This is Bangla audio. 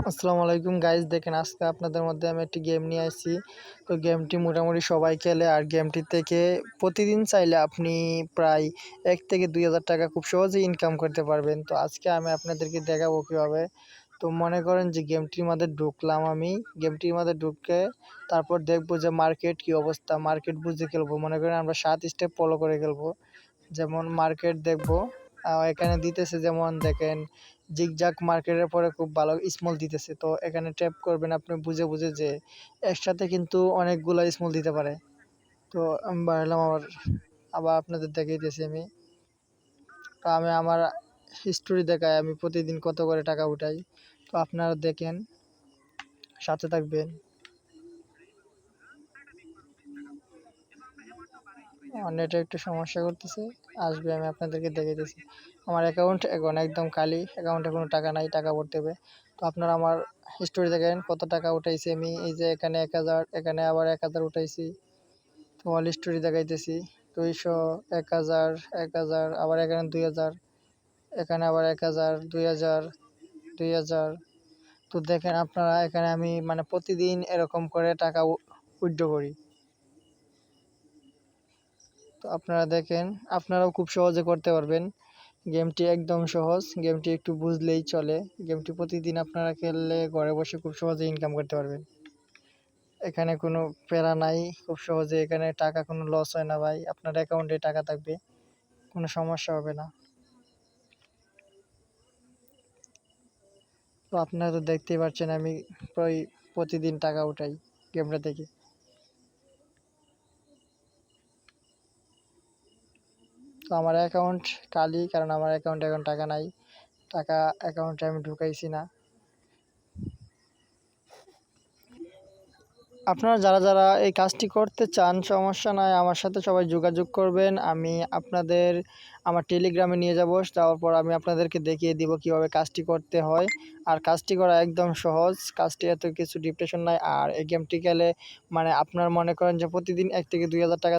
আসসালামু আলাইকুম গাইজ, দেখেন আজকে আপনাদের মধ্যে আমি একটি গেম নিয়ে আসছি। তো গেমটি মোটামুটি সবাই খেলে, আর গেমটি থেকে প্রতিদিন চাইলে আপনি প্রায় 1 থেকে 2 হাজার টাকা খুব সহজেই ইনকাম করতে পারবেন। তো আজকে আমি আপনাদেরকে দেখাবো কীভাবে। তো মনে করেন যে গেমটির মধ্যে ঢুকলাম, আমি গেমটির মধ্যে ঢুকে তারপর দেখবো যে মার্কেট কী অবস্থা, মার্কেট বুঝে খেলবো। মনে করেন আমরা 7 স্টেপ ফলো করে খেলবো। যেমন মার্কেট দেখবো, এখানে দিতেছে, যেমন দেখেন জিগজাগ মার্কেটের পরে খুব ভালো স্মল দিতেছে। তো এখানে ট্যাপ করবেন আপনি বুঝে বুঝে, যে একসাথে কিন্তু অনেকগুলো স্মল দিতে পারে। তো আমি বাড়ালাম আবার আপনাদের দেখাইতেছি আমি। তো আমি আমার হিস্টোরি দেখাই আমি প্রতিদিন কত করে টাকা উঠাই। তো আপনারা দেখেন, সাথে থাকবেন। নেটে একটু সমস্যা করতেছে, আসবে, আমি আপনাদেরকে দেখাইতেছি। আমার অ্যাকাউন্ট এখন একদম খালি, অ্যাকাউন্টে কোনো টাকা নাই, টাকা ভরতে হবে। তো আপনারা আমার হিস্টোরি দেখেন কত টাকা উঠাইছি আমি। এই যে এখানে 1000, এখানে আবার 1000 উঠাইছি। তো অল হিস্টোরি দেখাইতেছি। 200, 1000, 1000, আবার এখানে 2000, এখানে আবার 1000, 2000, 2000। তো দেখেন আপনারা, এখানে আমি মানে প্রতিদিন এরকম করে টাকা উইথড্র করি। তো আপনারা দেখেন, আপনারাও খুব সহজে করতে পারবেন। গেমটি একদম সহজ, গেমটি একটু বুঝলেই চলে। গেমটি প্রতিদিন আপনারা খেললে ঘরে বসে খুব সহজে ইনকাম করতে পারবেন। এখানে কোনো প্যারা নাই, খুব সহজে এখানে টাকা কোনো লস হয় না ভাই। আপনার অ্যাকাউন্টে টাকা থাকবে, কোনো সমস্যা হবে না। তো আপনারা তো দেখতেই পাচ্ছেন আমি প্রায় প্রতিদিন টাকা উঠাই গেমটা থেকে। তো আমার অ্যাকাউন্ট খালি, কারণ আমার অ্যাকাউন্টে এখন টাকা নাই, টাকা অ্যাকাউন্টে আমি ঢুকাইছি না। আপনারা যারা যারা এই কাজটি করতে চান, সমস্যা নাই, আমার সাথে সবাই যোগাযোগ করবেন। আমি আপনাদের আমার টেলিগ্রামে নিয়ে যাব, যাওয়ার পর আমি আপনাদেরকে দেখিয়ে দিব কিভাবে কাজটি করতে হয়। আর কাজটি করা একদম সহজ, কাজটি এত কিছু ডিপ্রেশন নাই। আর এই গেমটি খেলে মানে আপনার মনে করেন যে প্রতিদিন 1 থেকে 2 হাজার টাকা